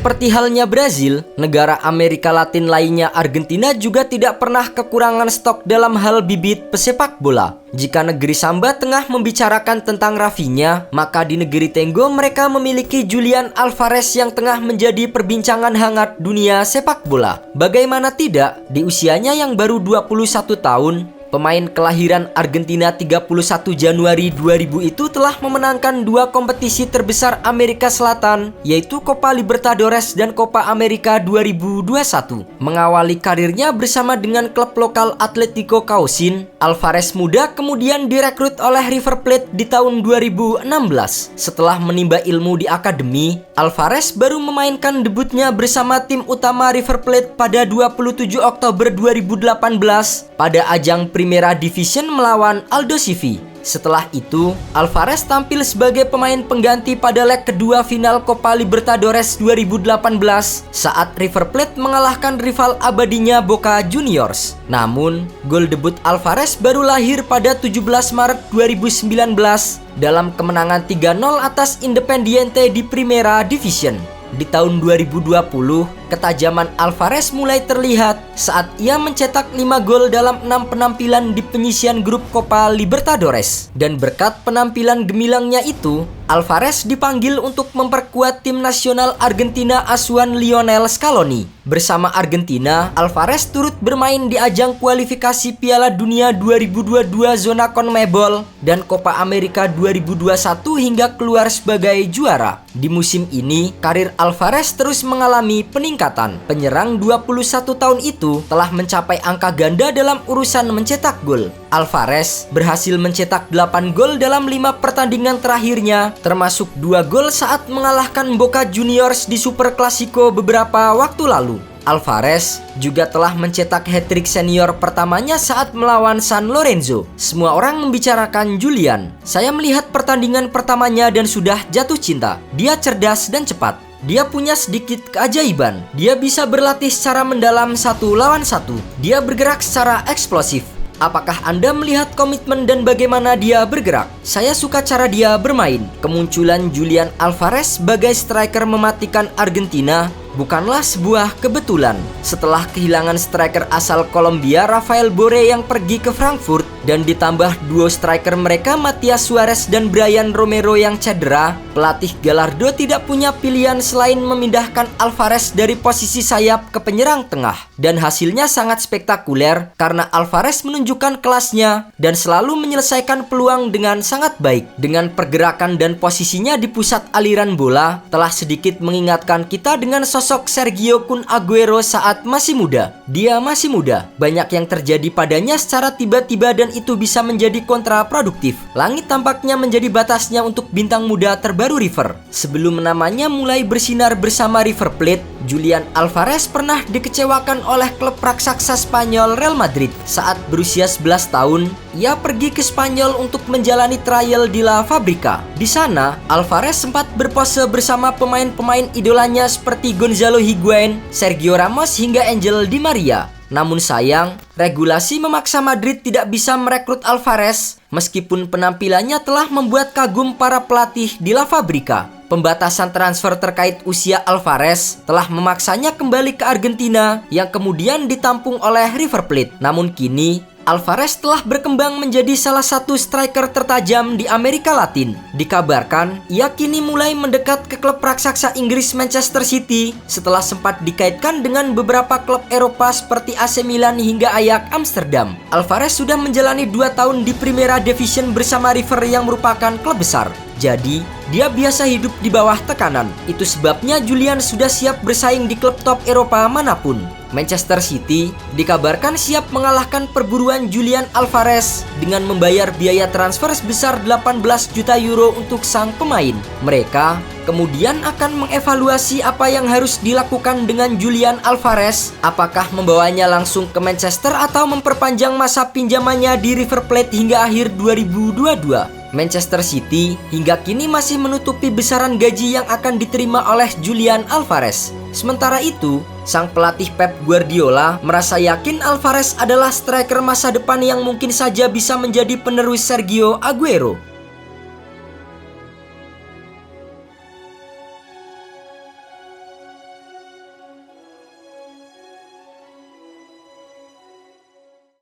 Seperti halnya Brazil, negara Amerika Latin lainnya Argentina juga tidak pernah kekurangan stok dalam hal bibit pesepak bola. Jika negeri Samba tengah membicarakan tentang Rafinha, maka di negeri Tenggo mereka memiliki Julian Alvarez yang tengah menjadi perbincangan hangat dunia sepak bola. Bagaimana tidak, di usianya yang baru 21 tahun, pemain kelahiran Argentina 31 Januari 2000 itu telah memenangkan dua kompetisi terbesar Amerika Selatan, yaitu Copa Libertadores dan Copa America 2021. Mengawali karirnya bersama dengan klub lokal Atlético Caucin, Alvarez muda kemudian direkrut oleh River Plate di tahun 2016. Setelah menimba ilmu di akademi, Alvarez baru memainkan debutnya bersama tim utama River Plate pada 27 Oktober 2018 pada ajang Primera Division melawan Aldo Civi. Setelah itu, Alvarez tampil sebagai pemain pengganti pada leg kedua final Copa Libertadores 2018 saat River Plate mengalahkan rival abadinya Boca Juniors. Namun, gol debut Alvarez baru lahir pada 17 Maret 2019 dalam kemenangan 3-0 atas Independiente di Primera Division. Di tahun 2020, ketajaman Alvarez mulai terlihat saat ia mencetak 5 gol dalam 6 penampilan di penyisian grup Copa Libertadores. Dan berkat penampilan gemilangnya itu, Alvarez dipanggil untuk memperkuat tim nasional Argentina asuhan Lionel Scaloni. Bersama Argentina, Alvarez turut bermain di ajang kualifikasi Piala Dunia 2022 zona CONMEBOL dan Copa America 2021 hingga keluar sebagai juara. Di musim ini, karir Alvarez terus mengalami peningkatan. Penyerang 21 tahun itu telah mencapai angka ganda dalam urusan mencetak gol. Alvarez berhasil mencetak 8 gol dalam 5 pertandingan terakhirnya, termasuk 2 gol saat mengalahkan Boca Juniors di Super Clasico beberapa waktu lalu. Alvarez juga telah mencetak hat-trick senior pertamanya saat melawan San Lorenzo. Semua orang membicarakan Julian. Saya melihat pertandingan pertamanya dan sudah jatuh cinta. Dia cerdas dan cepat. Dia punya sedikit keajaiban. Dia bisa berlatih secara mendalam 1 lawan 1. Dia bergerak secara eksplosif. Apakah Anda melihat komitmen dan bagaimana dia bergerak? Saya suka cara dia bermain. Kemunculan Julian Alvarez sebagai striker mematikan Argentina bukanlah sebuah kebetulan. Setelah kehilangan striker asal Kolombia Rafael Borré yang pergi ke Frankfurt dan ditambah duo striker mereka Matias Suarez dan Brian Romero yang cedera, pelatih Gallardo tidak punya pilihan selain memindahkan Alvarez dari posisi sayap ke penyerang tengah. Dan hasilnya sangat spektakuler karena Alvarez menunjukkan kelasnya dan selalu menyelesaikan peluang dengan sangat baik. Dengan pergerakan dan posisinya di pusat aliran bola, telah sedikit mengingatkan kita dengan sosok Sergio Kun Aguero saat masih muda. Dia masih muda. Banyak yang terjadi padanya secara tiba-tiba dan itu bisa menjadi kontraproduktif. Langit tampaknya menjadi batasnya untuk bintang muda terbaru River. Sebelum namanya mulai bersinar bersama River Plate, Julian Alvarez pernah dikecewakan oleh klub raksasa Spanyol Real Madrid. Saat berusia 11 tahun, ia pergi ke Spanyol untuk menjalani trial di La Fabrica. Di sana, Alvarez sempat berpose bersama pemain-pemain idolanya seperti Gonzalo Higuain, Sergio Ramos hingga Angel Di Maria. Namun sayang, regulasi memaksa Madrid tidak bisa merekrut Alvarez meskipun penampilannya telah membuat kagum para pelatih di La Fabrica. Pembatasan transfer terkait usia Alvarez telah memaksanya kembali ke Argentina yang kemudian ditampung oleh River Plate. Namun kini, Alvarez telah berkembang menjadi salah satu striker tertajam di Amerika Latin. Dikabarkan, ia kini mulai mendekat ke klub raksasa Inggris Manchester City setelah sempat dikaitkan dengan beberapa klub Eropa seperti AC Milan hingga Ajax Amsterdam. Alvarez sudah menjalani 2 tahun di Primera Division bersama River yang merupakan klub besar. Jadi, dia biasa hidup di bawah tekanan. Itu sebabnya Julian sudah siap bersaing di klub top Eropa manapun. Manchester City dikabarkan siap mengalahkan perburuan Julian Alvarez dengan membayar biaya transfer sebesar 18 juta euro untuk sang pemain. Mereka kemudian akan mengevaluasi apa yang harus dilakukan dengan Julian Alvarez. Apakah membawanya langsung ke Manchester atau memperpanjang masa pinjamannya di River Plate hingga akhir 2022. Manchester City hingga kini masih menutupi besaran gaji yang akan diterima oleh Julian Alvarez. Sementara itu, sang pelatih Pep Guardiola merasa yakin Alvarez adalah striker masa depan yang mungkin saja bisa menjadi penerus Sergio Aguero.